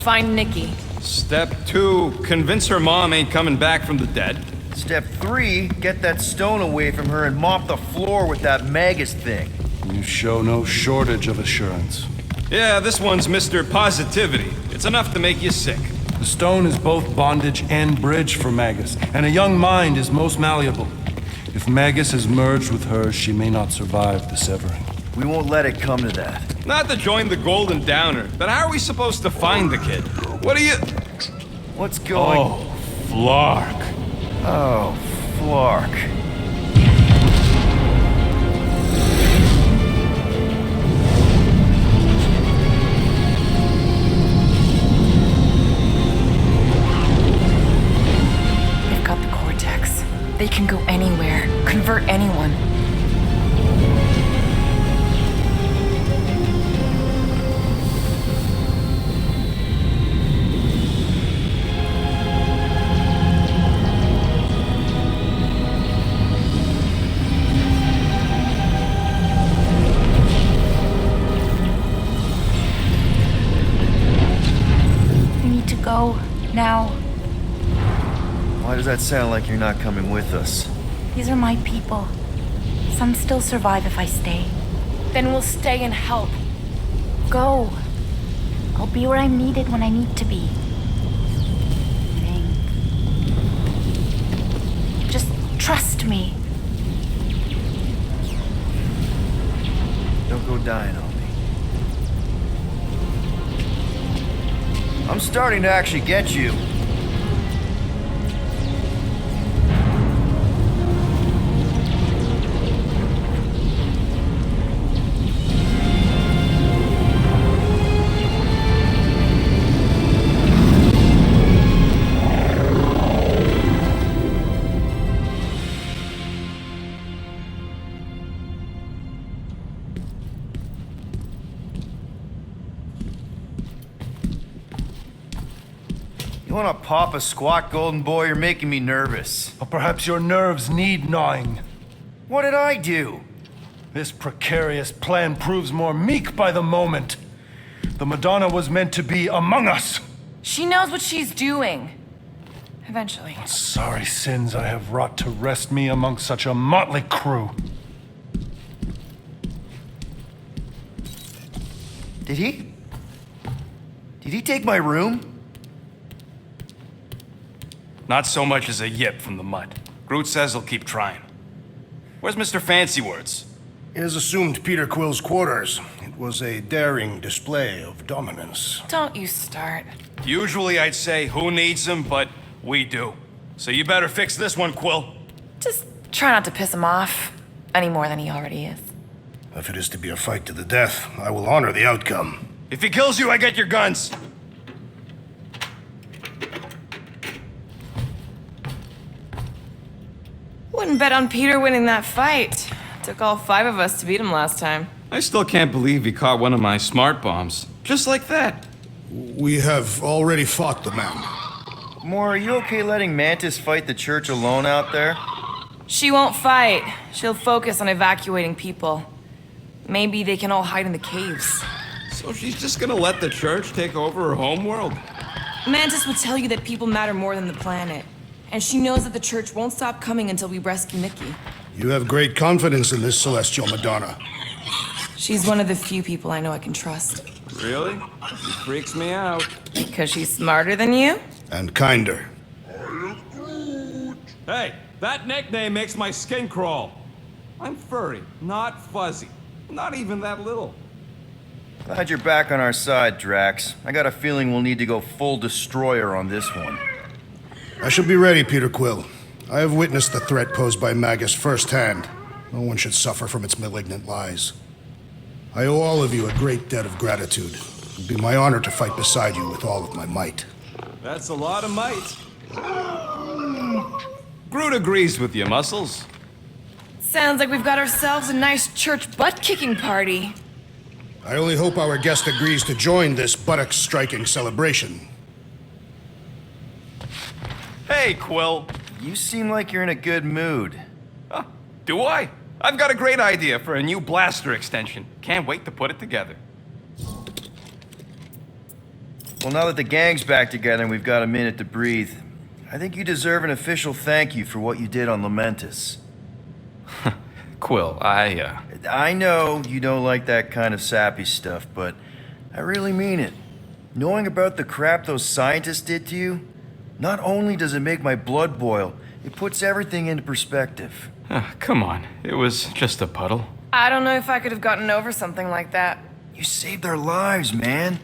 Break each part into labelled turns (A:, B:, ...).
A: Find Nikki.
B: Step 2, convince her mom ain't coming back from the dead.
C: Step 3, get that stone away from her and mop the floor with that Magus thing.
D: You show no shortage of assurance.
B: Yeah, this one's Mr. Positivity. It's enough to make you sick.
D: The stone is both bondage and bridge for Magus, and a young mind is most malleable. If Magus is merged with hers, she may not survive the severing.
C: We won't let it come to that.
B: Not to join the Golden Downer, but how are we supposed to find the kid? What are you...
C: What's going...
D: Oh, Flark.
C: Oh, Flark.
A: They've got the Cortex. They can go anywhere, convert anyone. Go, now.
C: Why does that sound like you're not coming with us?
A: These are my people. Some still survive if I stay. Then we'll stay and help. Go. I'll be where I'm needed when I need to be. Just trust me.
C: Don't go dying on me. I'm starting to actually get you. You wanna pop a squat, Golden Boy? You're making me nervous.
D: Or perhaps your nerves need gnawing.
C: What did I do?
D: This precarious plan proves more meek by the moment. The Madonna was meant to be among us.
A: She knows what she's doing. Eventually.
D: Sorry sins I have wrought to wrest me among such a motley crew.
C: Did he? Did he take my room?
B: Not so much as a yip from the mud. Groot says he'll keep trying. Where's Mr. Fancy Words?
E: It is assumed Peter Quill's quarters. It was a daring display of dominance.
A: Don't you start.
B: Usually I'd say, who needs him, but we do. So you better fix this one, Quill.
A: Just try not to piss him off any more than he already is.
E: If it is to be a fight to the death, I will honor the outcome.
B: If he kills you, I get your guns.
F: Wouldn't bet on Peter winning that fight. Took all 5 of us to beat him last time.
B: I still can't believe he caught one of my smart bombs. Just like that.
E: We have already fought the man.
C: Moore, are you okay letting Mantis fight the church alone out there?
F: She won't fight. She'll focus on evacuating people. Maybe they can all hide in the caves.
B: So she's just gonna let the church take over her homeworld?
F: Mantis would tell you that people matter more than the planet. And she knows that the church won't stop coming until we rescue Nikki.
E: You have great confidence in this celestial Madonna.
F: She's one of the few people I know I can trust.
B: Really? She freaks me out.
F: Because she's smarter than you?
E: And kinder.
B: Hey, that nickname makes my skin crawl. I'm furry, not fuzzy. Not even that little.
C: Glad you're back on our side, Drax. I got a feeling we'll need to go full destroyer on this one.
E: I shall be ready, Peter Quill. I have witnessed the threat posed by Magus firsthand. No one should suffer from its malignant lies. I owe all of you a great debt of gratitude. It would be my honor to fight beside you with all of my might.
B: That's a lot of might. Groot agrees with you, Muscles.
F: Sounds like we've got ourselves a nice church butt-kicking party.
E: I only hope our guest agrees to join this buttocks-striking celebration.
B: Hey, Quill.
C: You seem like you're in a good mood.
B: Huh, do I? I've got a great idea for a new blaster extension. Can't wait to put it together.
C: Well, now that the gang's back together and we've got a minute to breathe, I think you deserve an official thank you for what you did on Lamentus.
G: Quill,
C: I know you don't like that kind of sappy stuff, but I really mean it. Knowing about the crap those scientists did to you, not only does it make my blood boil, it puts everything into perspective.
G: come on. It was just a puddle.
F: I don't know if I could have gotten over something like that.
C: You saved our lives, man.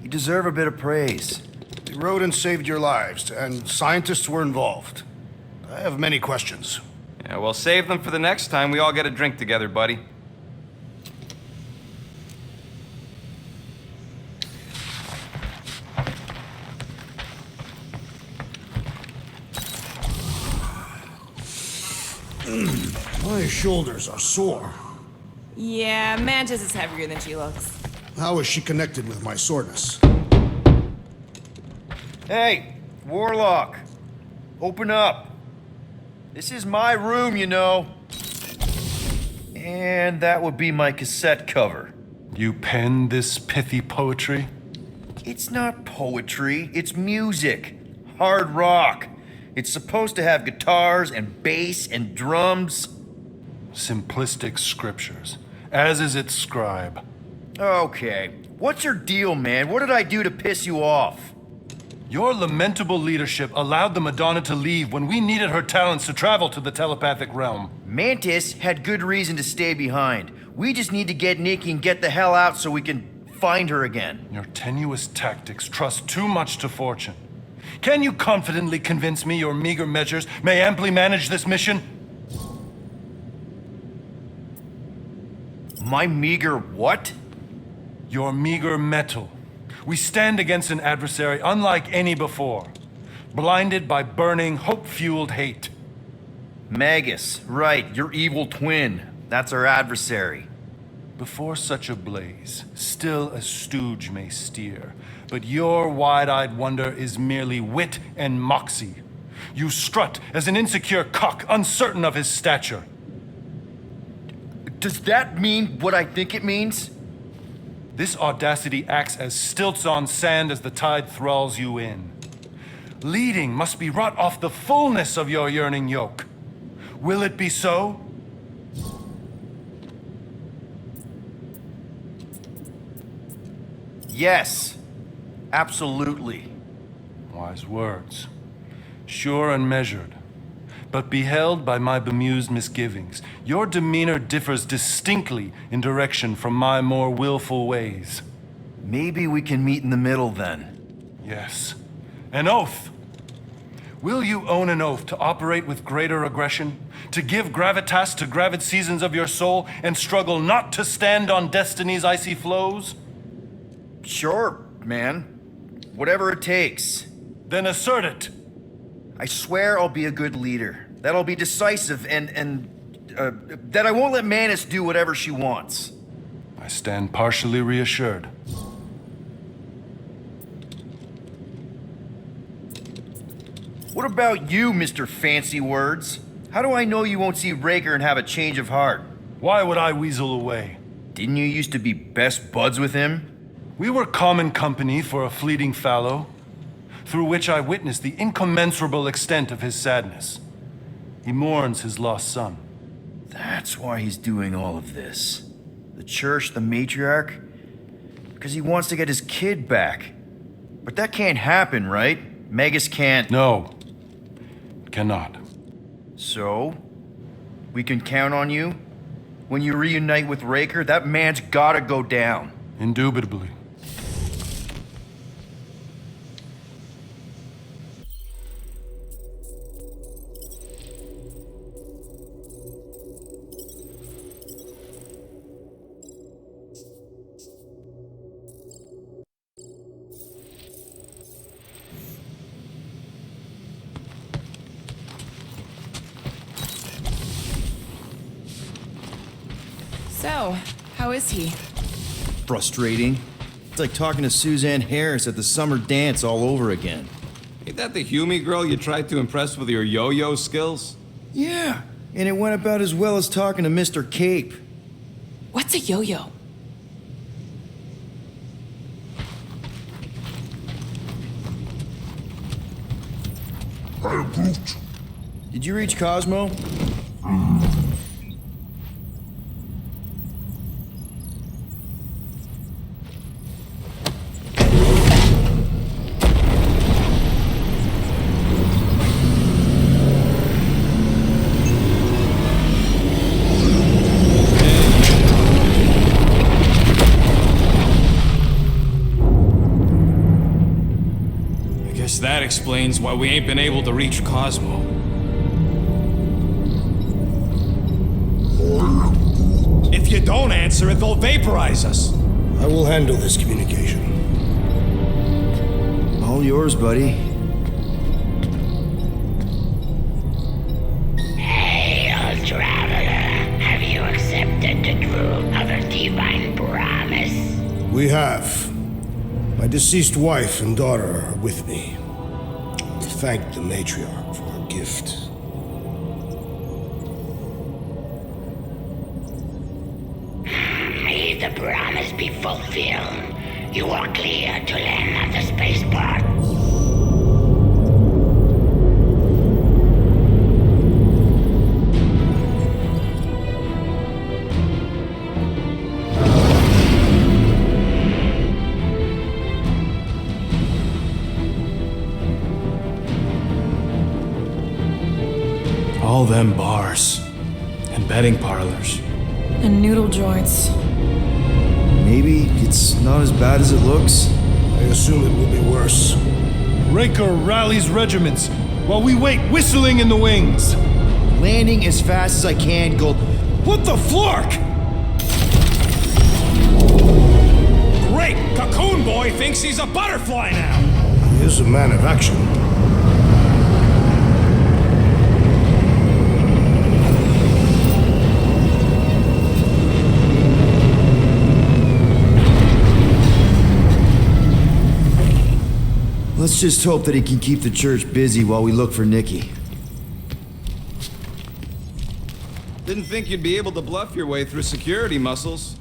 C: You deserve a bit of praise.
E: The rodents saved your lives, and scientists were involved. I have many questions.
G: Yeah, well, save them for the next time we all get a drink together, buddy.
E: My shoulders are sore.
F: Yeah, Mantis is heavier than she looks.
E: How is she connected with my soreness?
C: Hey, Warlock. Open up. This is my room, you know. And that would be my cassette cover.
D: You penned this pithy poetry?
C: It's not poetry, it's music. Hard rock. It's supposed to have guitars and bass and drums.
D: Simplistic scriptures, as is its scribe.
C: Okay, what's your deal, man? What did I do to piss you off?
D: Your lamentable leadership allowed the Madonna to leave when we needed her talents to travel to the telepathic realm.
C: Mantis had good reason to stay behind. We just need to get Nikki and get the hell out so we can find her again.
D: Your tenuous tactics trust too much to fortune. Can you confidently convince me your meager measures may amply manage this mission?
C: My meager what?
D: Your meager metal. We stand against an adversary unlike any before, blinded by burning, hope-fueled hate.
C: Magus, right, your evil twin. That's our adversary.
D: Before such a blaze, still a stooge may steer, but your wide-eyed wonder is merely wit and moxie. You strut as an insecure cock, uncertain of his stature.
C: Does that mean what I think it means?
D: This audacity acts as stilts on sand as the tide thralls you in. Leading must be wrought off the fullness of your yearning yoke. Will it be so?
C: Yes, absolutely.
D: Wise words. Sure and measured. But beheld by my bemused misgivings, your demeanor differs distinctly in direction from my more willful ways.
C: Maybe we can meet in the middle then.
D: Yes. An oath. Will you own an oath to operate with greater aggression? To give gravitas to gravid seasons of your soul and struggle not to stand on destiny's icy flows?
C: Sure, man. Whatever it takes.
D: Then assert it.
C: I swear I'll be a good leader. That I'll be decisive and that I won't let Mantis do whatever she wants.
D: I stand partially reassured.
C: What about you, Mr. Fancy Words? How do I know you won't see Raker and have a change of heart?
D: Why would I weasel away?
C: Didn't you used to be best buds with him?
D: We were common company for a fleeting fallow, through which I witnessed the incommensurable extent of his sadness. He mourns his lost son.
C: That's why he's doing all of this. The church, the matriarch? Because he wants to get his kid back. But that can't happen, right? Magus can't.
D: No, cannot.
C: So? We can count on you? When you reunite with Raker, that man's gotta go down.
D: Indubitably.
F: So, how is he?
C: Frustrating. It's like talking to Suzanne Harris at the summer dance all over again.
B: Ain't that the Hume girl you tried to impress with your yo-yo skills?
C: Yeah, and it went about as well as talking to Mr. Cape.
F: What's a yo-yo?
H: I am Groot.
C: Did you reach Cosmo?
B: That explains why we ain't been able to reach Cosmo. If you don't answer it, they'll vaporize us.
E: I will handle this communication.
C: All yours, buddy.
I: Hail, traveler. Have you accepted the truth of a divine promise?
E: We have. My deceased wife and daughter are with me. Thank the matriarch for her gift.
I: May the promise be fulfilled. You are clear to land at the spaceport.
B: All them bars and betting parlors.
F: And noodle joints.
C: Maybe it's not as bad as it looks.
E: I assume it will be worse.
D: Raker rallies regiments while we wait whistling in the wings.
C: Landing as fast as I can, Gold. What the flark?
B: Great! Cocoon Boy thinks he's a butterfly now!
E: He is a man of action.
C: Let's just hope that he can keep the church busy while we look for Nikki.
B: Didn't think you'd be able to bluff your way through security muscles.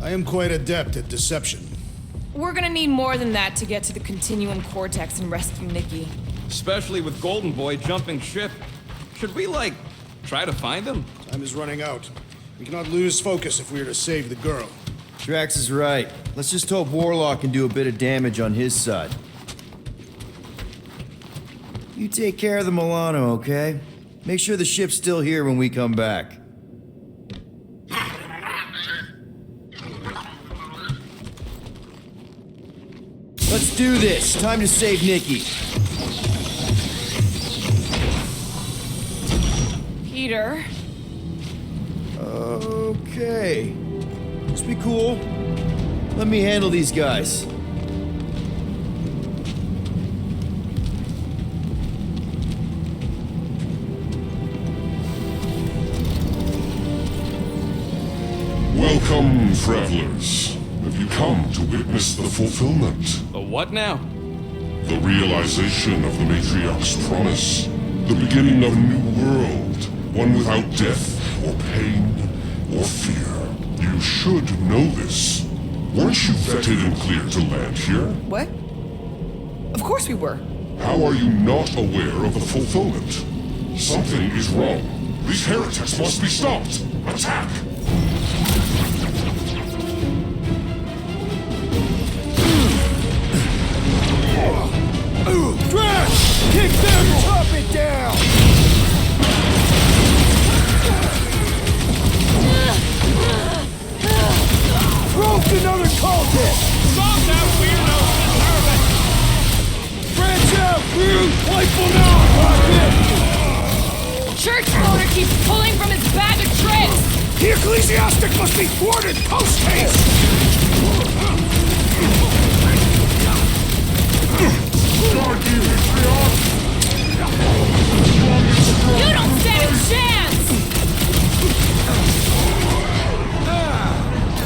E: I am quite adept at deception.
F: We're gonna need more than that to get to the Continuum Cortex and rescue Nikki.
B: Especially with Golden Boy jumping ship. Should we, try to find him?
E: Time is running out. We cannot lose focus if we are to save the girl.
C: Drax is right. Let's just hope Warlock can do a bit of damage on his side. You take care of the Milano, okay? Make sure the ship's still here when we come back. Let's do this. Time to save Nikki.
F: Peter?
C: Okay. Just be cool. Let me handle these guys.
H: Welcome, travelers. Have you come to witness the fulfillment?
B: The what now?
H: The realization of the Matriarch's promise. The beginning of a new world. One without death, or pain, or fear. You should know this. Weren't you vetted and cleared to land here?
F: What? Of course we were.
H: How are you not aware of the fulfillment? Something is wrong. These heretics must be stopped. Attack!
C: Drax! Kick them! Chop it down! Broke another cultist!
B: Solve that weirdo
C: Branch out! Wipe them out!
F: Church owner keeps pulling from his bag of tricks!
E: The ecclesiastic must be thwarted post-haste!
F: You don't stand a chance!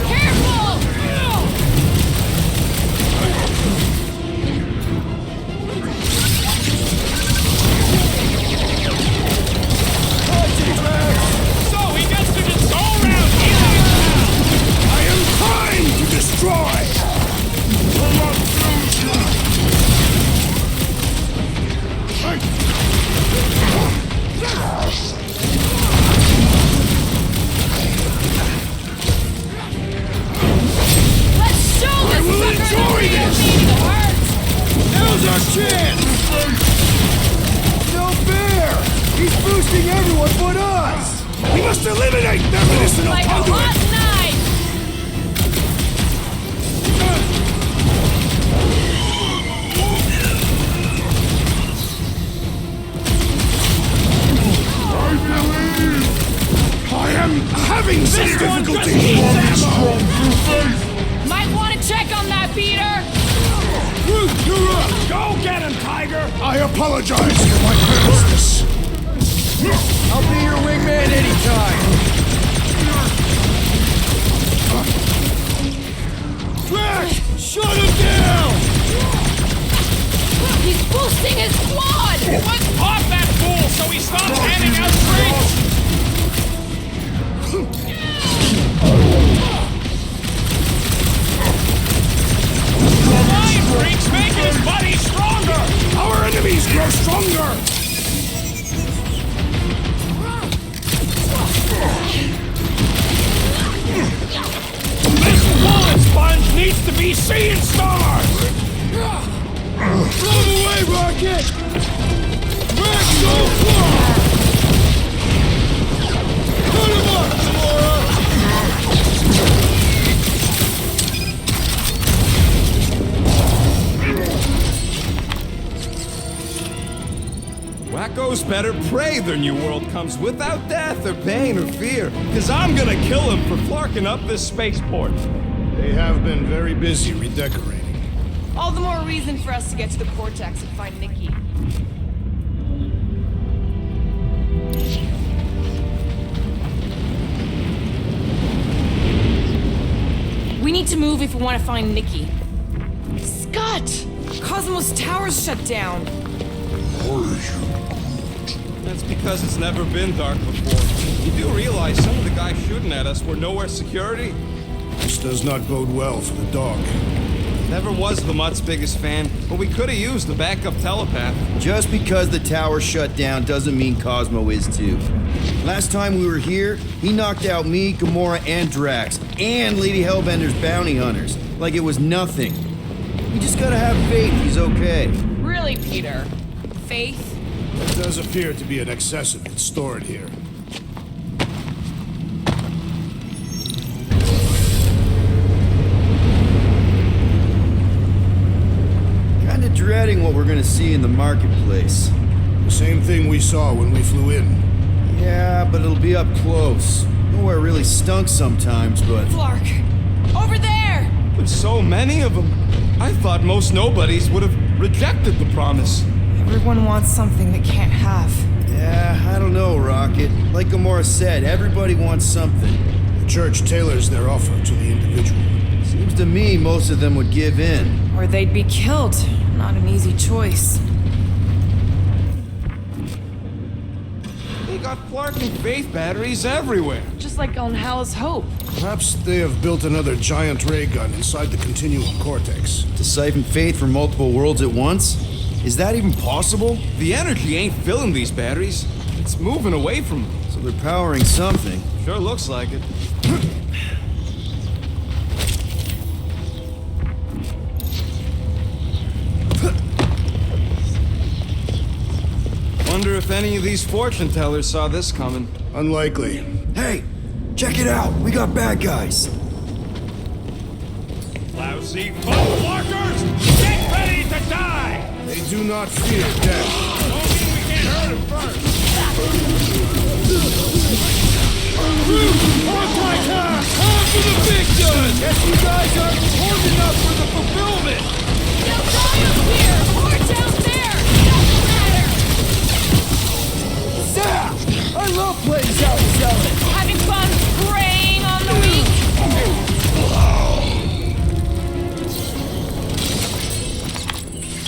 F: Careful!
B: So he gets to just go around healing.
E: I am trying to destroy! our chance! No fair! He's boosting everyone but us! We must eliminate that medicinal
F: Like a
E: conduit!
F: hot knife!
E: I am having some difficulty!
F: Might want to check on that, Peter!
E: You're up!
B: Go get him, Tiger!
E: I apologize for my carelessness.
C: I'll be your wingman anytime.
E: Drax! Shut him down!
F: He's boosting his squad!
B: Let's pop that fool so he stops handing out drinks! Mind freaks making his buddy stronger!
E: Our enemies grow stronger!
B: This bullet sponge needs to be seeing stars!
E: Blow him away, Rocket! Drax, so far! Put him up, Gamora!
B: Wacko's better pray their new world comes without death or pain or fear, because I'm gonna kill him for flarking up this spaceport.
E: They have been very busy redecorating.
F: All the more reason for us to get to the Cortex and find Nikki. We need to move if we want to find Nikki. Scott! Cosmos Tower's shut down.
B: That's because it's never been dark before. You do realize some of the guys shooting at us were nowhere security?
E: This does not bode well for the dog.
B: Never was the Mutt's biggest fan, but we could have used the backup telepath.
C: Just because the tower shut down doesn't mean Cosmo is too. Last time we were here, he knocked out me, Gamora, and Drax, and Lady Hellbender's bounty hunters, like it was nothing. You just gotta have faith he's okay.
F: Really, Peter? Faith?
E: There does appear to be an excessive that's stored here.
C: Kinda dreading what we're gonna see in the marketplace.
E: The same thing we saw when we flew in.
C: Yeah, but it'll be up close. Nowhere really stunk sometimes, but...
F: Flark! Over there!
B: There's so many of them. I thought most nobodies would have rejected the promise.
F: Everyone wants something they can't have.
C: Yeah, I don't know, Rocket. Like Gamora said, everybody wants something.
E: The church tailors their offer to the individual.
C: Seems to me most of them would give in.
F: Or they'd be killed. Not an easy choice.
B: They got Flark and Faith batteries everywhere.
F: Just like on Hal's Hope.
E: Perhaps they have built another giant ray gun inside the Continuum Cortex.
C: To siphon faith from multiple worlds at once? Is that even possible?
B: The energy ain't filling these batteries. It's moving away from them.
C: So they're powering something.
B: Sure looks like it. Wonder if any of these fortune tellers saw this coming.
E: Unlikely.
C: Hey, check it out. We got bad guys.
B: Lousy fuckers! Get ready to die!
E: They do not fear death.
B: Don't mean we can't hurt them first.
E: Time for the big gun!
B: Guess you guys aren't important enough for the fulfillment!
F: No volume here! Or down there! Doesn't matter!
C: Zap! I love playing South Zealot.
F: Having fun preying on the weak?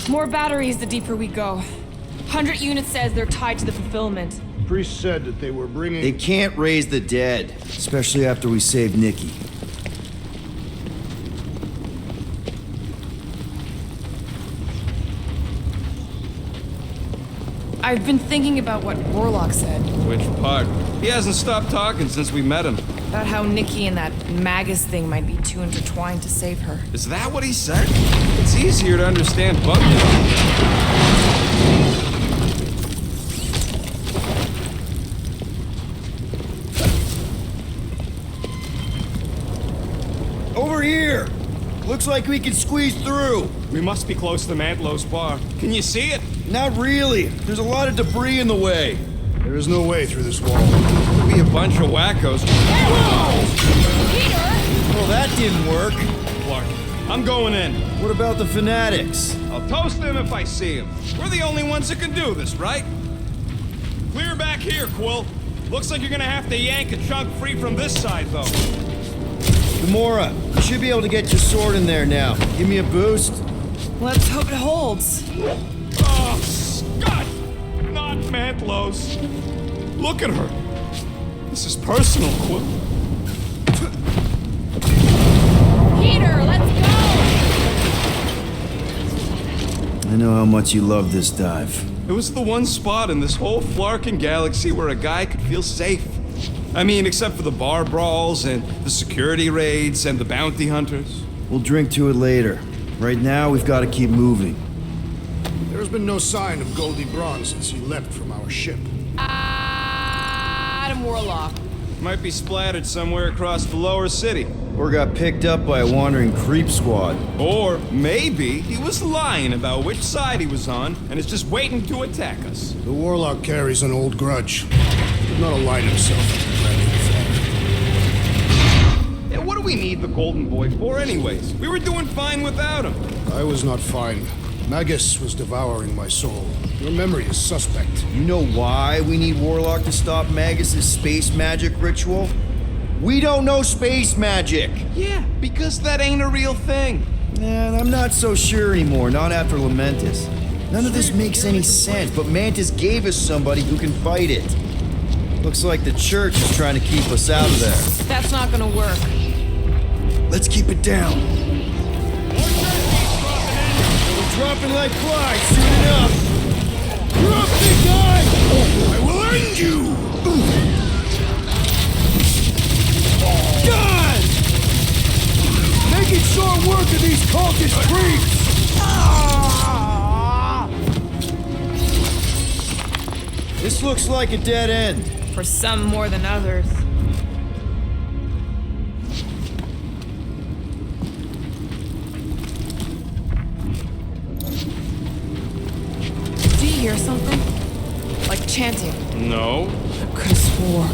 F: More batteries the deeper we go. 100 units says they're tied to the fulfillment.
E: Priest said that they were bringing...
C: They can't raise the dead, especially after we saved Nikki.
F: I've been thinking about what Warlock said.
B: Which part? He hasn't stopped talking since we met him.
F: About how Nikki and that Magus thing might be too intertwined to save her.
B: Is that what he said? It's easier to understand Bucky.
C: Over here! Looks like we can squeeze through.
B: We must be close to Mantlow's bar. Can you see it?
C: Not really. There's a lot of debris in the way.
E: There is no way through this wall.
B: Could be a bunch of wackos.
C: Well, that didn't work.
B: Clark, I'm going in.
C: What about the fanatics?
B: I'll toast them if I see them. We're the only ones that can do this, right? Clear back here, Quill. Looks like you're gonna have to yank a chunk free from this side, though.
C: Gamora, you should be able to get your sword in there now. Give me a boost.
F: Let's hope it holds.
B: Oh, Scott! Not Mantlow's. Look at her. This is personal, Quill.
F: Peter, let's go!
C: I know how much you love this dive.
B: It was the one spot in this whole Flarkin galaxy where a guy could feel safe. I mean, except for the bar brawls and the security raids and the bounty hunters.
C: We'll drink to it later. Right now, we've got to keep moving.
E: There has been no sign of Goldie Braun since he left from our ship.
F: Adam Warlock.
B: Might be splattered somewhere across the lower city.
C: Or got picked up by a wandering creep squad.
B: Or maybe he was lying about which side he was on and is just waiting to attack us.
E: The Warlock carries an old grudge. He did not align himself with the Grand Father.
B: Yeah, what do we need the Golden Boy for anyways? We were doing fine without him.
E: I was not fine. Magus was devouring my soul. Your memory is suspect.
C: You know why we need Warlock to stop Magus' space magic ritual? We don't know space magic!
B: Yeah, because that ain't a real thing.
C: And I'm not so sure anymore, not after Lamentis. None of this makes any sense, but Mantis gave us somebody who can fight it. Looks like the church is trying to keep us out of there.
F: That's not gonna work.
C: Let's keep it down. We're dropping like flies soon enough. You're up, big guy!
E: I will end you!
C: God! Making short work of these cultist creeps! This looks like a dead end.
F: For some more than others. Do you hear something? Like chanting.
B: No.
F: I could have swore.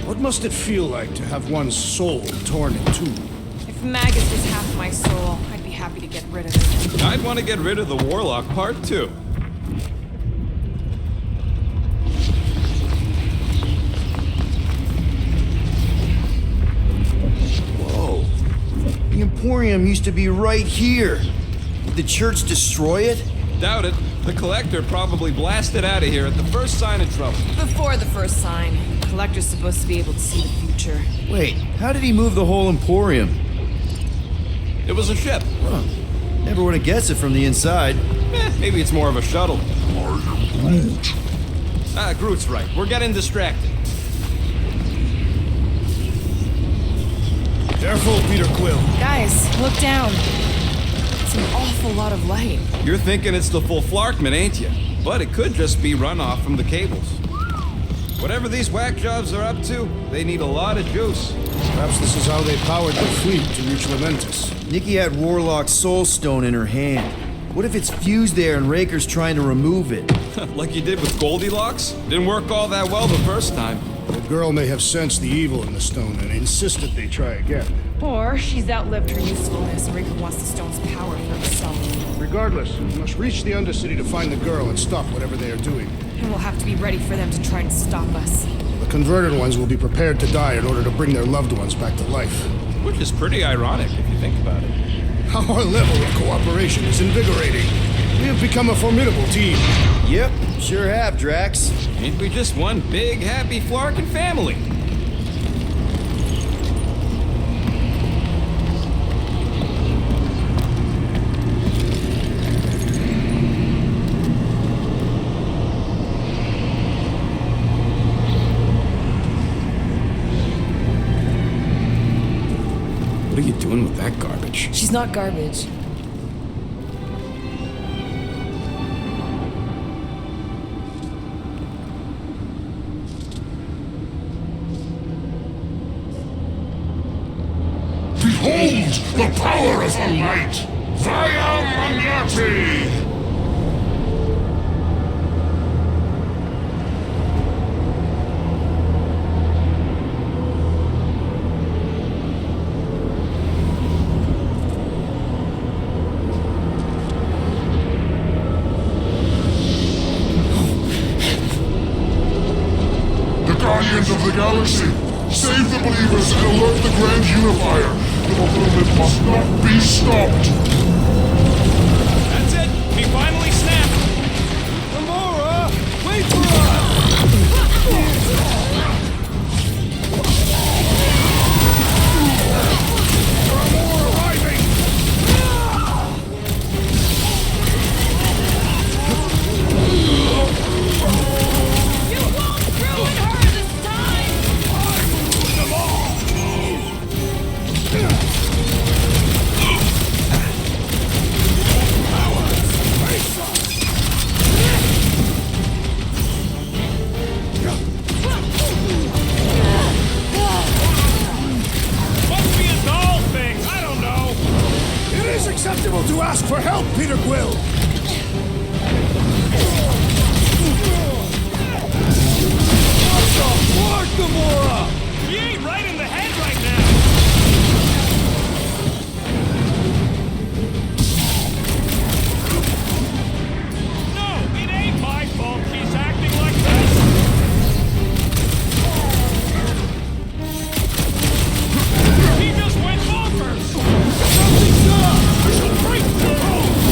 E: What must it feel like to have one's soul torn in two?
F: If Magus was half my soul, I'd be happy to get rid of it.
B: I'd want to get rid of the Warlock part too.
C: Whoa. The Emporium used to be right here. Did the church destroy it?
B: Doubt it. The Collector probably blasted out of here at the first sign of trouble.
F: Before the first sign, Collector's supposed to be able to see the future.
C: Wait, how did he move the whole Emporium?
B: It was a ship.
C: Huh. Never would have guessed it from the inside.
B: Maybe it's more of a shuttle. Groot's right. We're getting distracted.
E: Careful, Peter Quill.
F: Guys, look down. It's an awful lot of light.
B: You're thinking it's the full Flarkman, ain't you? But it could just be runoff from the cables. Whatever these whack jobs are up to, they need a lot of juice.
E: Perhaps this is how they powered their fleet to reach Lamentis.
C: Nikki had Warlock's soul stone in her hand. What if it's fused there and Raker's trying to remove it?
B: Like you did with Goldilocks? Didn't work all that well the first time.
E: The girl may have sensed the evil in the stone and insisted they try again.
F: Or she's outlived her usefulness and Raker wants the stone's power for himself.
E: Regardless, we must reach the Undercity to find the girl and stop whatever they are doing.
F: And we'll have to be ready for them to try and stop us.
E: The converted ones will be prepared to die in order to bring their loved ones back to life.
B: Which is pretty ironic if you think about it.
E: Our level of cooperation is invigorating. We have become a formidable team.
C: Yep, sure have, Drax.
B: Ain't we just one big, happy Flarkin family? What are you doing with that garbage?
F: She's not garbage.
H: Behold the power of the light! Vaya Magnati! The Guardians of the Galaxy! Save the believers and alert the Grand Unifier! The movement must not be stopped!
B: That's it! We finally snapped! Gamora! Wait for us! Must be a doll thing! I don't know!
E: It is acceptable to ask for help, Peter Quill!
B: What, Gamora? He ain't right in the head right now! No, it ain't my fault he's acting like this! He just went bonkers! Something's up! I shall break the rules!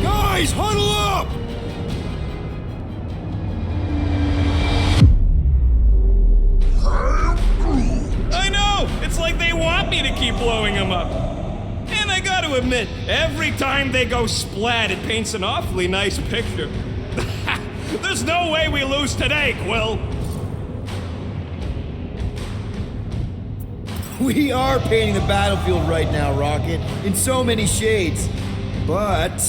B: Guys, huddle up! I know! It's like they want me to keep blowing him up. And I gotta admit, every time they go splat, it paints an awfully nice picture. There's no way we lose today, Quill!
C: We are painting the battlefield right now, Rocket, in so many shades. But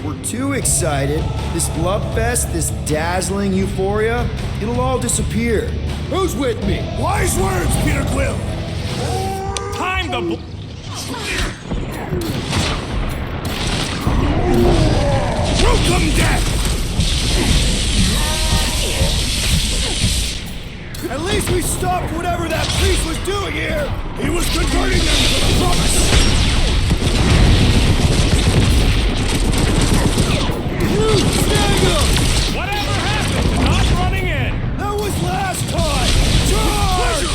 C: we're too excited. This love fest, this dazzling euphoria, it'll all disappear. Who's with me?
E: Wise words, Peter Quill!
B: Time to
E: Welcome, death! At least we stopped whatever that priest was doing here! He was converting them to the promise! You snag him!
B: Whatever happened to not running in?
E: That was last time! Charge!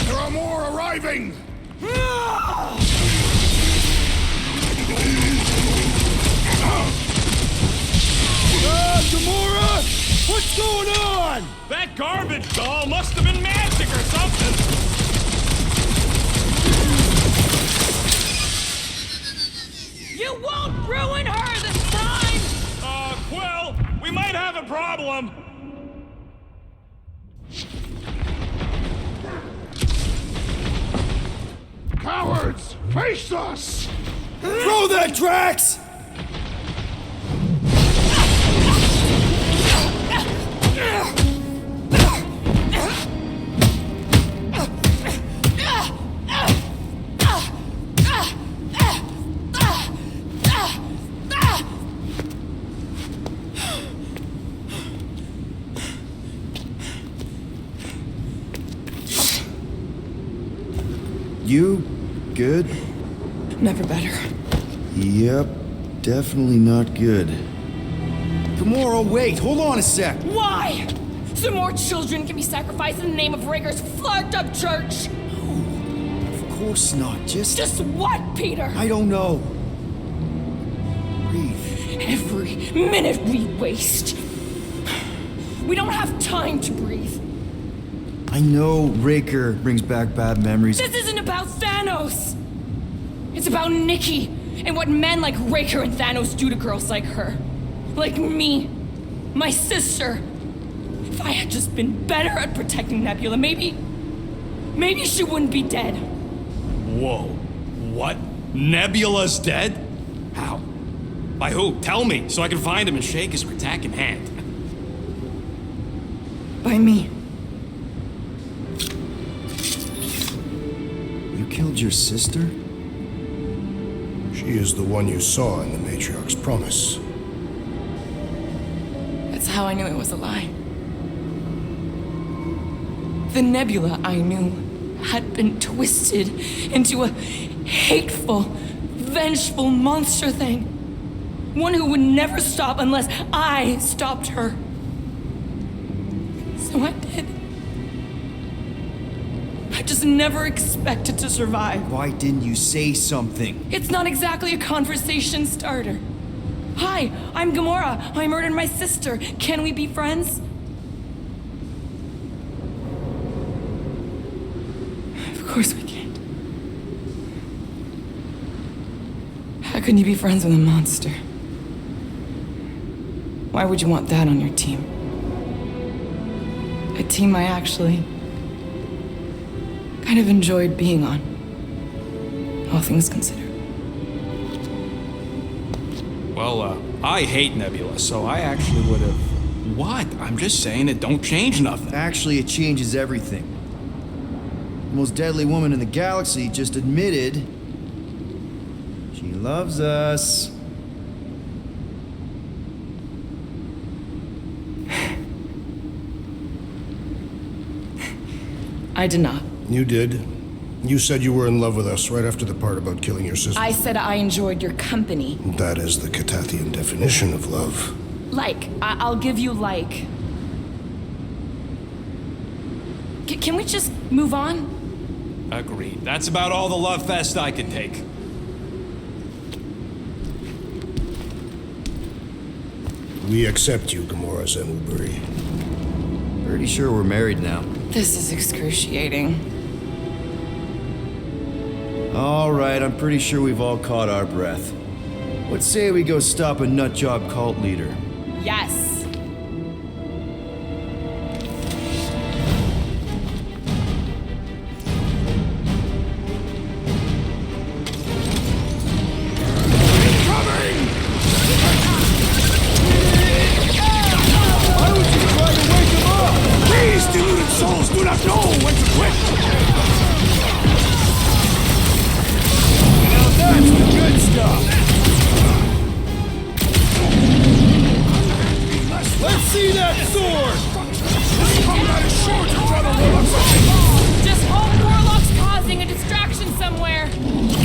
E: There are more arriving! Gamora! What's going on?
B: That garbage doll must have been magic or something!
A: You won't ruin her this time!
B: Quill, we might have a problem!
E: Cowards! Face us! Throw that, Drax!
C: You good?
F: Never better.
C: Yep, definitely not good.
J: Gamora, wait, hold on a sec.
A: Why? So
J: So more children can be sacrificed in the name of Raker's fucked up church.
C: Of course not.
J: Just what, Peter?
C: I don't know. Breathe.
J: Every minute we waste. We don't have time to breathe.
C: I know Raker brings back bad memories.
J: This isn't about Thanos. It's about Nikki and what men like Raker and Thanos do to girls like her. Like me. My sister. If I had just been better at protecting Nebula, maybe she wouldn't be dead.
B: Whoa. What? Nebula's dead? How? By who? Tell me, so I can find him and shake his attacking hand.
J: By me.
C: You killed your sister?
E: She is the one you saw in the Matriarch's promise.
J: That's how I knew it was a lie. The Nebula I knew had been twisted into a hateful, vengeful monster thing. One who would never stop unless I stopped her. So I did. I just never expected to survive.
C: Why didn't you say something?
J: It's not exactly a conversation starter. Hi, I'm Gamora. I murdered my sister. Can we be friends? Of course we can't. How can you be friends with a monster? Why would you want that on your team? A team I actually kind of enjoyed being on, all things considered.
B: Well, I hate Nebula, so I actually would have... What? I'm just saying it don't change nothing.
C: Actually, it changes everything. The most deadly woman in the galaxy just admitted she loves us.
J: I did not.
E: You did. You said you were in love with us right after the part about killing your sister.
J: I said I enjoyed your company.
E: That is the Catathian definition of love.
J: Like. I'll give you like. Can we just move on?
B: Agreed. That's about all the love fest I could take.
E: We accept you, Gamora Zenuburi.
C: Pretty sure we're married now.
J: This is excruciating.
C: All right, I'm pretty sure we've all caught our breath. Let's say we go stop a nutjob cult leader.
J: Yes. Just hope Warlock's causing a distraction somewhere.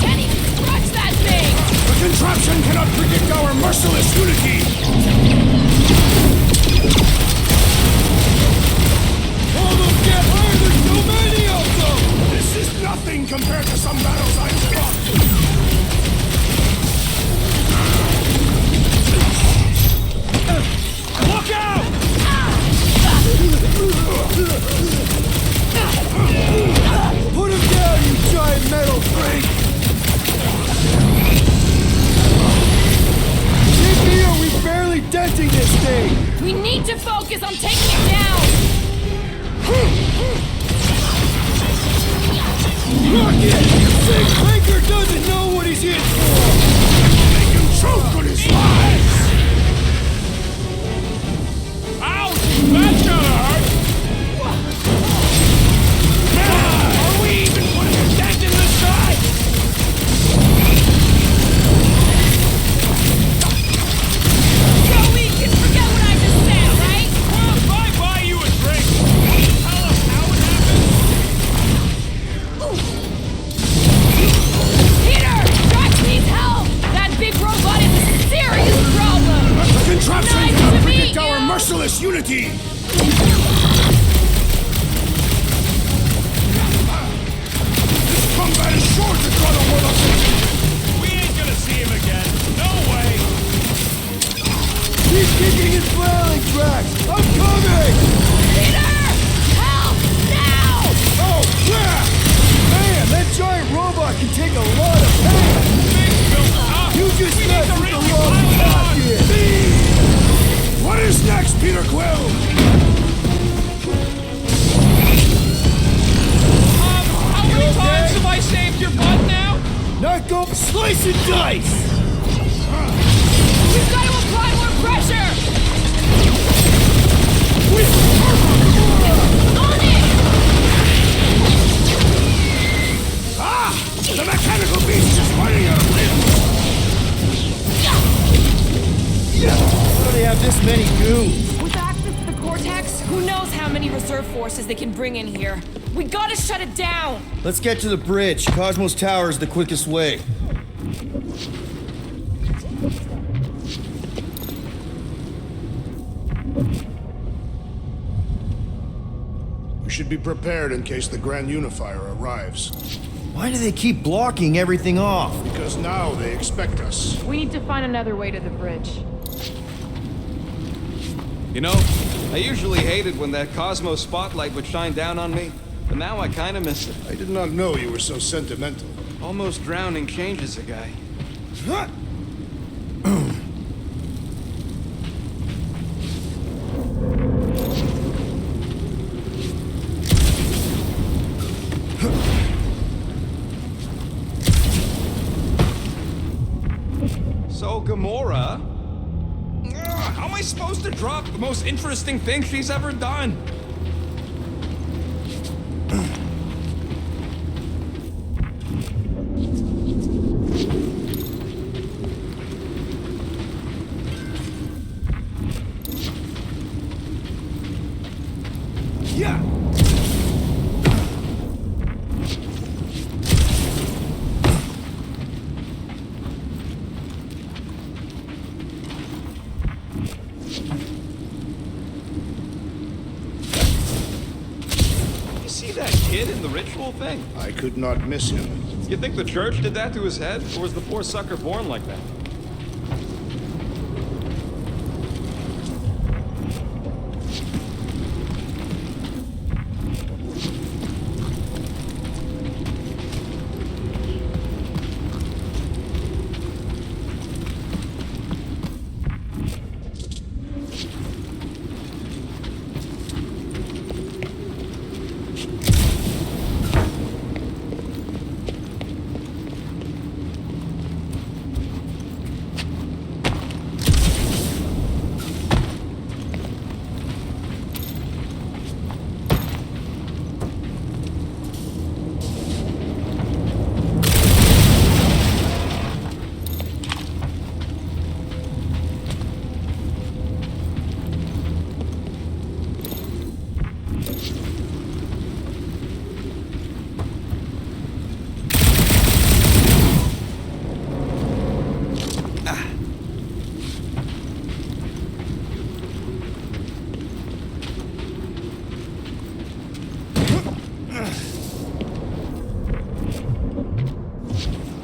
J: Can't even scratch that thing!
E: The contraption cannot predict our merciless unity! All of them get higher, there's so many of them! This is nothing compared to some battles I've fought! Look out! Put him down, you giant metal freak! In here, we barely denting this thing!
J: We need to focus on taking it down!
E: Rocket! Sick Raker doesn't know what he's in for! Make him choke on his lies!
B: Ouch! That's gonna hurt! Are we even putting a dent in this guy?
J: So we can forget what I just said, right?
B: Well, if I buy you a drink, tell us how it happened.
J: Peter! Drax needs knows how many reserve forces they can bring in here. We gotta shut it down!
C: Let's get to the bridge. Cosmos Tower is the quickest way.
E: We should be prepared in case the Grand Unifier arrives.
C: Why do they keep blocking everything off?
E: Because now they expect us.
F: We need to find another way to the bridge.
B: You know, I usually hated when that Cosmos spotlight would shine down on me, but now I kinda miss it.
E: I did not know you were so sentimental.
B: Almost drowning changes a guy. So, Gamora? How am I supposed to drop the most interesting thing she's ever done? Yeah. You see that kid in the ritual thing?
E: I could not miss him.
B: You think the church did that to his head, or was the poor sucker born like that?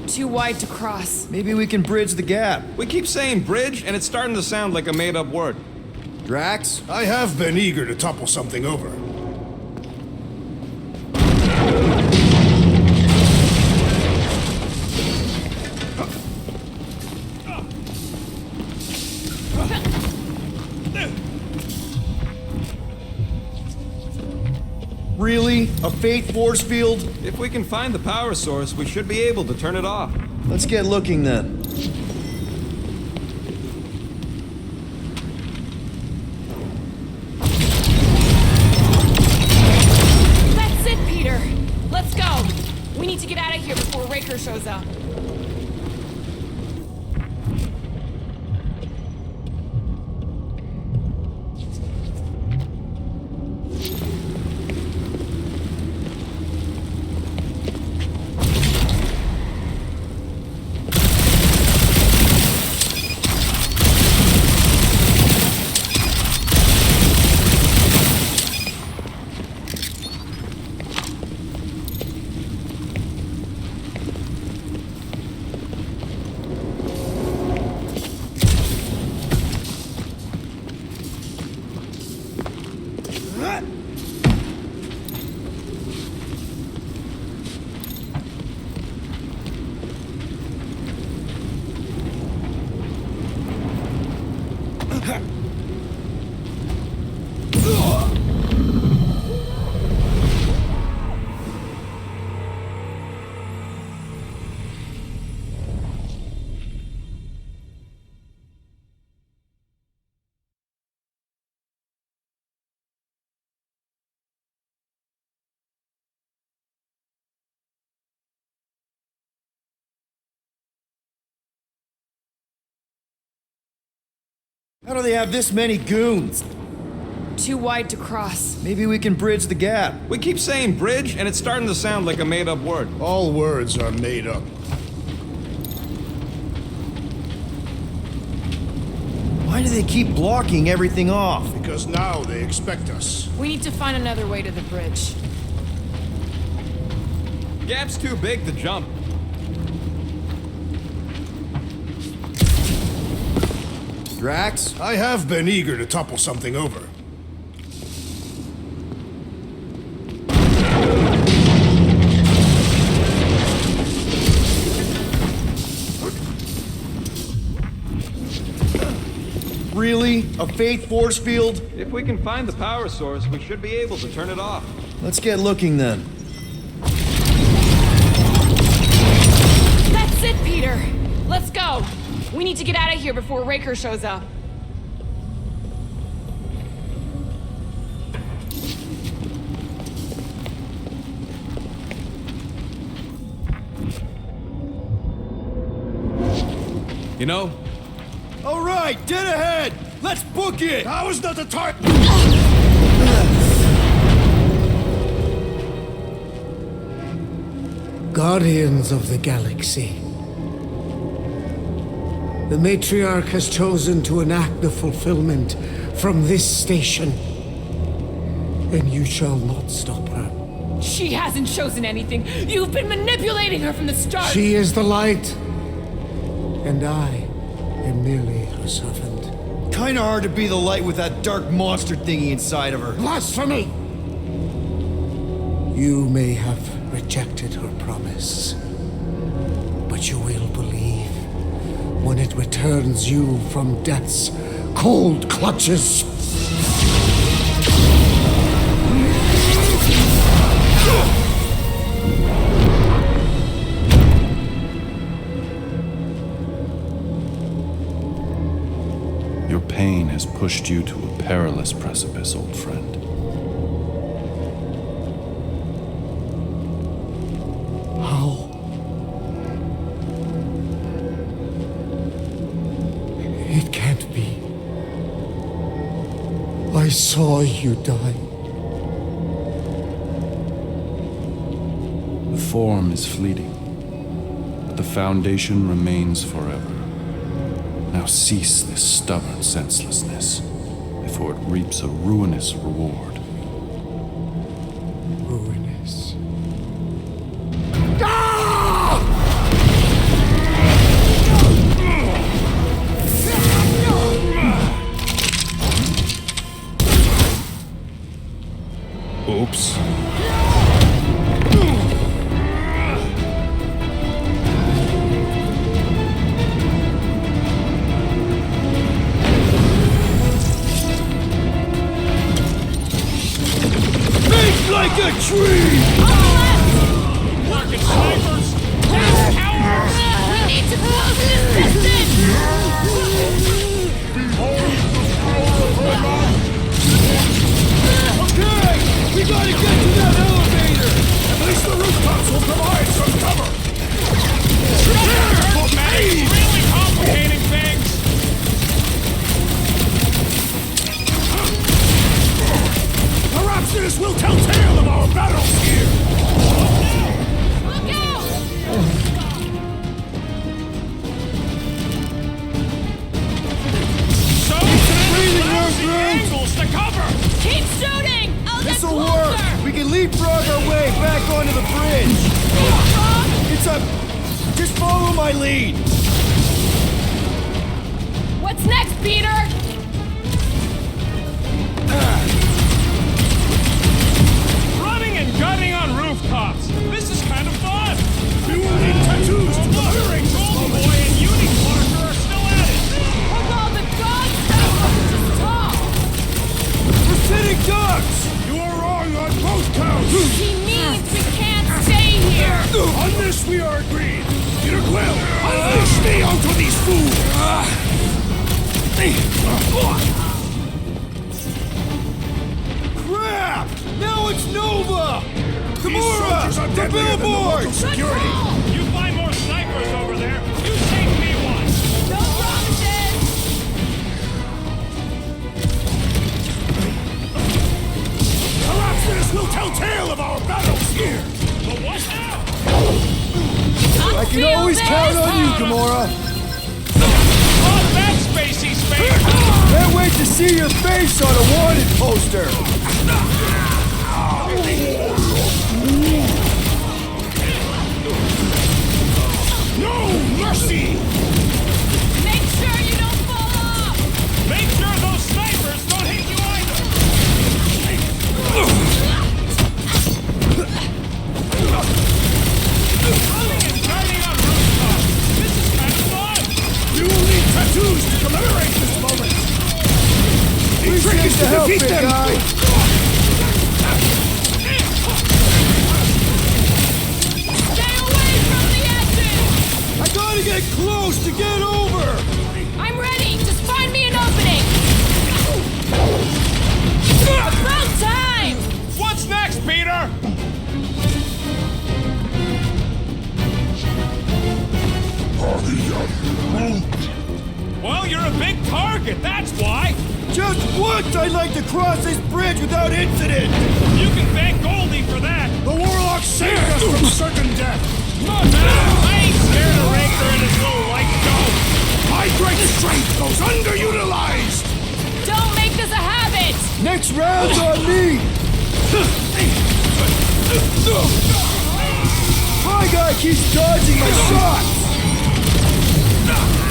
F: Too wide to cross.
C: Maybe we can bridge the gap.
B: We keep saying bridge, and it's starting to sound like a made-up word.
C: Drax?
E: I have been eager to topple something over.
C: Really? A Fate force field?
B: If we can find the power source, we should be able to turn it off.
C: Let's get looking then.
J: That's it, Peter! Let's go! We need to get out of here before Raker shows up.
C: How do they have this many goons?
F: Too wide to cross.
C: Maybe we can bridge the gap.
B: We keep saying bridge, and it's starting to sound like a made-up word.
E: All words are made up.
C: Why do they keep blocking everything off?
E: Because now they expect us.
F: We need to find another way to the bridge.
B: Gap's too big to jump.
C: Drax?
E: I have been eager to topple something over.
C: Really? A faith force field?
B: If we can find the power source, we should be able to turn it off.
C: Let's get looking then.
F: That's it, Peter! Let's go! We need to get out of here before Raker shows up.
B: You know,
C: All right, dead ahead! Let's book it!
E: Now is not the time!
K: Guardians of the Galaxy. The Matriarch has chosen to enact the fulfillment from this station. And you shall not stop her.
J: She hasn't chosen anything. You've been manipulating her from the start.
K: She is the light. And I am merely her servant.
C: Kinda hard to be the light with that dark monster thingy inside of her.
K: Blasphemy! You may have rejected her promise, but you will believe when it returns you from death's cold clutches.
D: Your pain has pushed you to a perilous precipice, old friend.
K: How? It can't be. I saw you die.
D: The form is fleeting, but the foundation remains forever. Now cease this stubborn senselessness, before it reaps a ruinous reward.
K: Ruinous.
C: Oops. Like a tree!
B: Market snipers! Cowards!
J: We need to close this distance!
C: Okay! We gotta get to that elevator!
E: At least the rooftops will provide some cover!
B: Really complicating things!
E: Perhaps this will tell tale of our battles here!
J: Look out!
B: So,
C: breathing room,
B: the angles to cover!
J: Keep shooting! I'll get
C: This'll
J: closer!
C: work! We can leapfrog our way back onto the bridge! It's a... Just follow my lead!
J: What's next, Peter?
B: Running and gunning on rooftops! This is kind of fun!
E: You will need tattoos to clearing this
B: Golden
E: moment!
B: Boy and Unique Parker are still at it!
J: With all the dogs that want to stop!
C: We're sitting ducks!
E: You are wrong on both counts!
J: He means we can't stay here!
E: On this we are agreed! Peter Quill, unleash me onto these fools!
C: Crap! Now it's Nova!
E: These
C: Gamora!
E: soldiers are
C: The
E: deadlier than the
C: billboard!
E: local security!
B: You find more snipers over there, you save me one!
J: No promises!
C: can always count on you, Gamora.
B: Oh, that's Spacey's face!
C: Can't wait to see your face on a wanted poster.
E: No mercy!
J: Make sure you don't fall off!
B: Make sure those snipers don't hit you either! Running and driving on rooftops! This is kind of fun!
E: We will need tattoos to commemorate this moment! The trick is to
C: help,
E: defeat
C: big
E: them!
C: guy.
J: Stay away from the edges!
C: I gotta get close to get over.
J: I'm ready! Just find me an opening! About time!
B: What's next, Peter? Well, you're a big target, that's why!
C: Just once I'd like to cross this bridge without incident.
B: You can thank Goldie for that!
E: The Warlock saved us from certain death!
B: Come on, man! I ain't scared of Raker and his little light show!
E: My great strength goes underutilized!
J: Don't make this a habit!
C: Next round's on me. My guy keeps dodging my shots.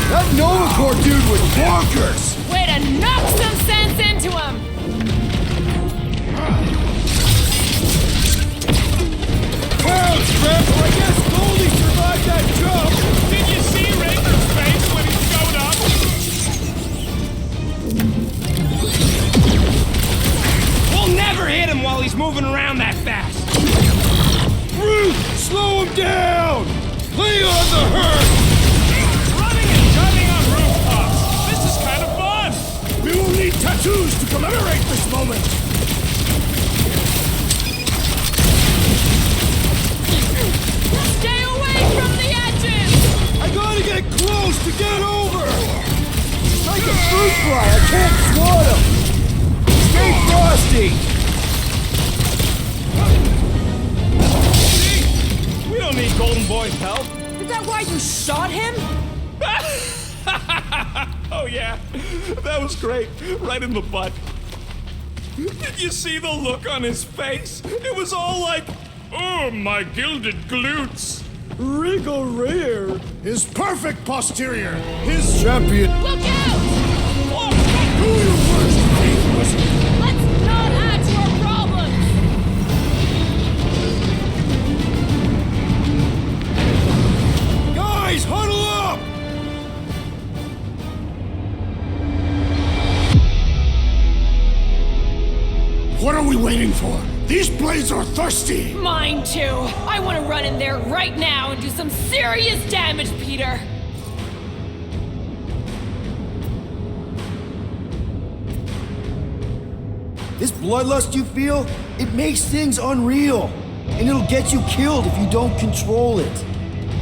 C: That Nova Corps dude was bonkers.
J: Way to knock some sense into him!
C: Well, Scrap, I guess Goldie survived that jump.
B: Did you see Raker's face when he showed up? We'll never hit him while he's moving around that fast!
C: Groot, slow him down. Play on the hurt.
B: Running and driving on rooftops! This is kind of fun!
E: We will need tattoos to commemorate this moment!
J: Stay away from the edges!
C: I gotta get close to get over. It's like a fruit fly. I can't swat him. Stay frosty.
B: We don't need Golden Boy's help.
F: Is that why you shot him?
B: Oh yeah, that was great. Right in the butt. Did you see the look on his face? It was all like, oh, my gilded glutes.
C: Wriggle rear.
E: His perfect posterior! His
C: Champion.
J: Look out!
E: Who your worst enemy was!
J: Let's not add to our problems!
C: Guys, huddle up.
E: What are we waiting for? These blades are thirsty!
J: Mine too! I want to run in there right now and do some serious damage, Peter!
C: This bloodlust you feel, it makes things unreal. And it'll get you killed if you don't control it.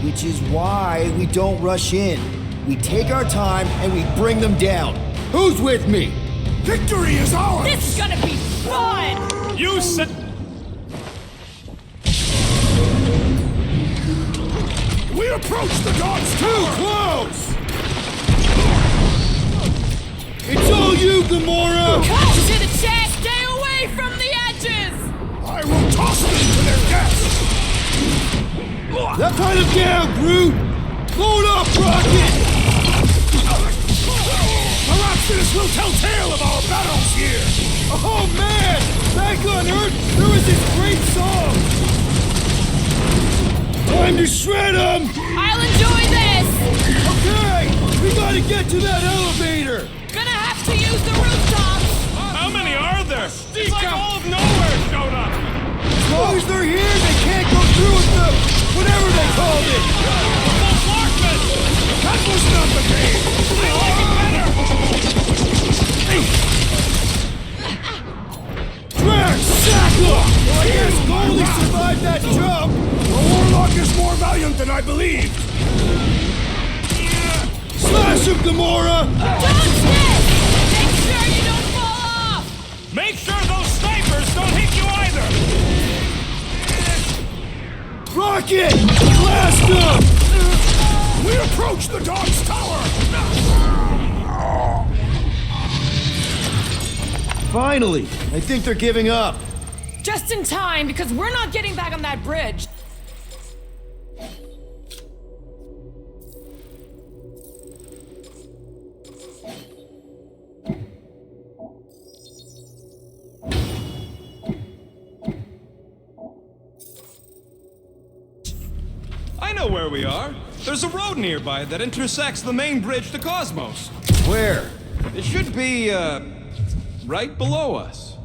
C: Which is why we don't rush in. We take our time and we bring them down. Who's with me?
E: Victory is ours!
J: This is gonna be fun!
B: You sit.
E: We approach the gods
C: Too close! It's all you, Gamora!
J: Cut to the chest! Stay away from the edges!
E: I will toss them to their death!
C: That kind of down, Groot! Load up, Rocket!
E: Perhaps this will tell tale of our battles here!
C: Oh man! Back on Earth, there was this great song! Time to shred 'em!
J: I'll enjoy this!
C: Okay! We gotta get to that elevator!
J: Gonna have to use the rooftops!
B: How many are there? It's like all of nowhere showed up.
C: As long as they're here, they can't go through with the... whatever they called it!
E: That was not the game!
B: I like it better.
C: Drax, Sacklock! Well, I guess Goldie survived that jump!
E: The Warlock is more valiant than I believed!
C: Slash him, Gamora!
J: Don't miss! Make sure you don't fall off!
B: Make sure those snipers don't hit you either.
C: Rocket! Blast him!
E: We approach the dog's tower!
C: Finally! I think they're giving up.
J: Just in time, because we're not getting back on that bridge.
B: I know where we are. There's a road nearby that intersects the main bridge to Cosmos.
C: Where?
B: It should be, right below us.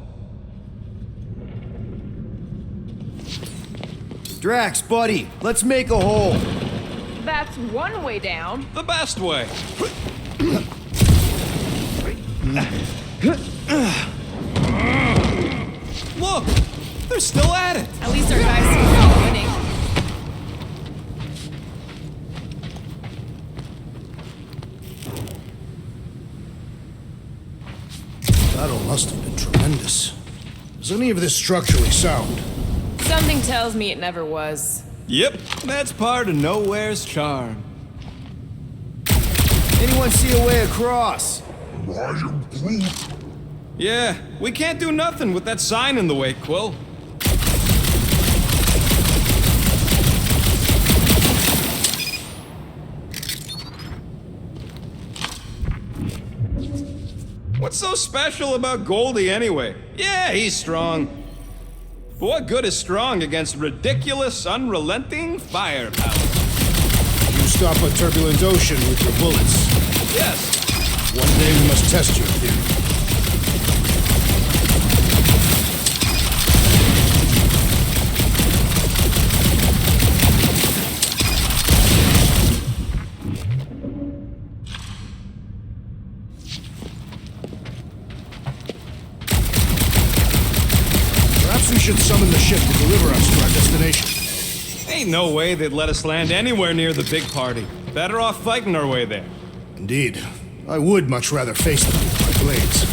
C: Drax, buddy, let's make a hole.
F: That's one way down.
B: The best way. Look! They're still at it!
F: At least our guys seem to be winning.
E: Battle must have been tremendous. Is any of this structurally sound?
F: Something tells me it never was.
B: Yep, that's part of Nowhere's charm.
C: Anyone see a way across?
B: Yeah, we can't do nothing with that sign in the way, Quill. What's so special about Goldie anyway? Yeah, he's strong. But what good is strong against ridiculous, unrelenting firepower?
E: You stop a turbulent ocean with your bullets.
B: Yes.
E: One day we must test your theory. Perhaps we should summon the ship to deliver us to our destination.
B: Ain't no way they'd let us land anywhere near the big party. Better off fighting our way there.
E: Indeed. I would much rather face them with my blades.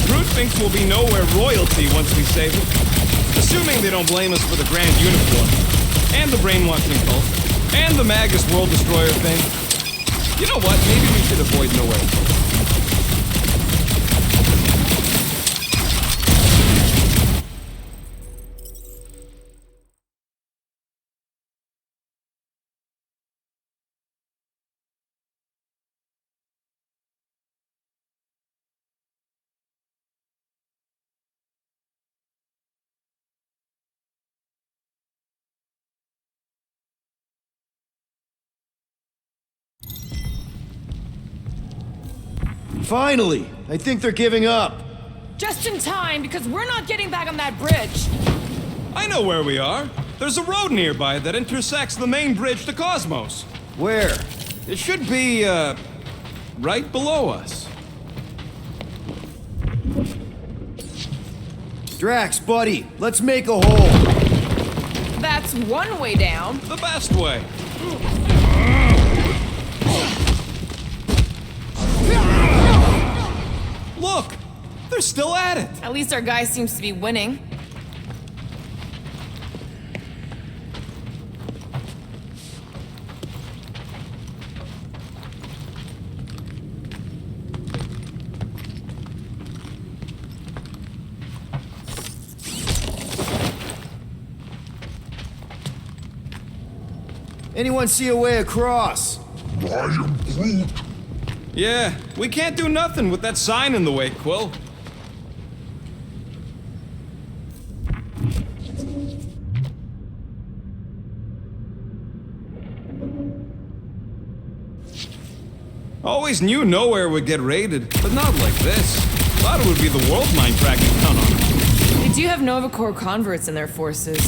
B: Groot thinks we'll be Nowhere royalty once we save it. Assuming they don't blame us for the grand uniform, and the brainwashing cult, and the Magus World Destroyer thing. You know what? Maybe we should avoid Nowhere.
C: Finally! I think they're giving up.
J: Just in time, because we're not getting back on that bridge.
B: I know where we are. There's a road nearby that intersects the main bridge to Cosmos.
C: Where?
B: It should be, right below us.
C: Drax, buddy, let's make a hole.
F: That's one way down.
B: The best way. Look! They're still at it!
F: At least our guy seems to be winning.
C: Anyone see a way across?
B: Yeah, we can't do nothing with that sign in the way, Quill. Always knew Nowhere would get raided, but not like this. Thought it would be the world mind cracking down on it.
F: They do have Nova Corps converts in their forces.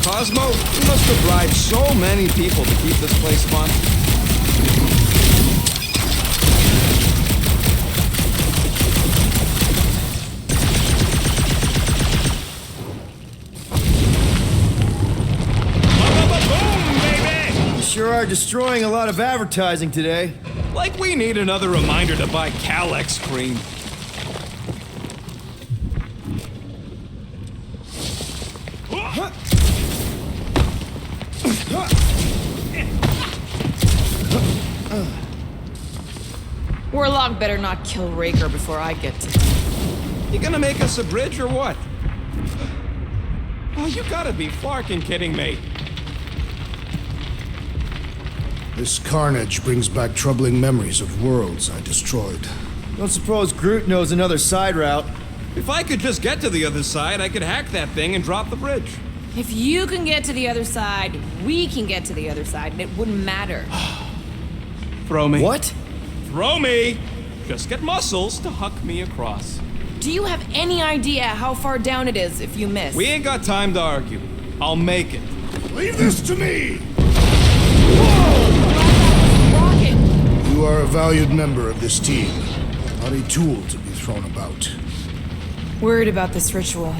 B: Cosmo, you must have bribed so many people to keep this place fun.
C: are destroying a lot of advertising today.
B: Like we need another reminder to buy Calex cream.
F: Warlock better not kill Raker before I get to him.
B: You gonna make us a bridge or what? Oh, you gotta be fucking kidding me.
E: This carnage brings back troubling memories of worlds I destroyed.
C: Don't suppose Groot knows another side route.
B: If I could just get to the other side, I could hack that thing and drop the bridge.
F: If you can get to the other side, we can get to the other side, and it wouldn't matter.
B: Throw me.
C: What?
B: Throw me! Just get muscles to huck me across.
F: Do you have any idea how far down it is if you miss?
B: We ain't got time to argue. I'll make it.
E: Leave this to me!
F: Rocket!
E: You are a valued member of this team, not a tool to be thrown about.
F: Worried about this ritual.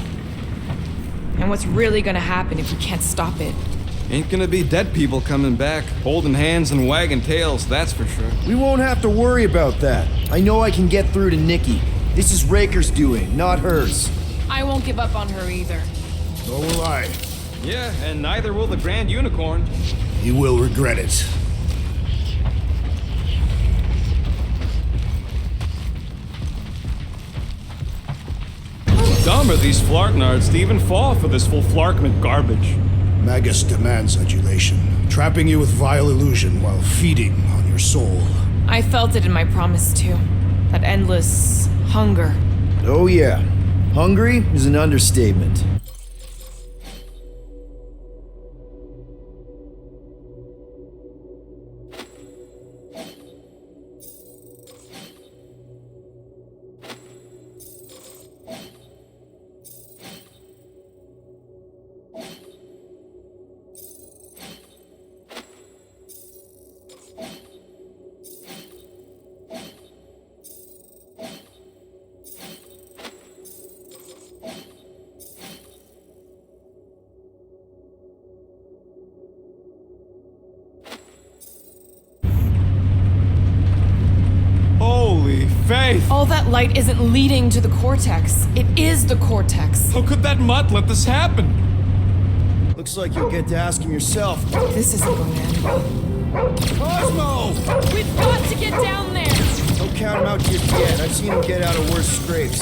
F: And what's really gonna happen if we can't stop it?
B: Ain't gonna be dead people coming back, holding hands and wagging tails, that's for sure.
C: We won't have to worry about that. I know I can get through to Nikki. This is Raker's doing, not hers.
F: I won't give up on her either.
E: Nor will I.
B: Yeah, and neither will the Grand Unicorn.
E: You will regret it.
B: Dumb are these Flarknards to even fall for this full Flarkment garbage.
E: Magus demands adulation, trapping you with vile illusion while feeding on your soul.
F: I felt it in my promise too. That endless hunger.
C: Oh yeah. Hungry is an understatement.
B: Holy faith!
F: All that light isn't leading to the cortex. It is the cortex.
B: How could that mutt let this happen?
C: Looks like you'll get to ask him yourself.
F: This isn't going to end well.
C: Cosmo!
F: We've got to get down there!
C: Don't count him out just yet. I've seen him get out of worse scrapes.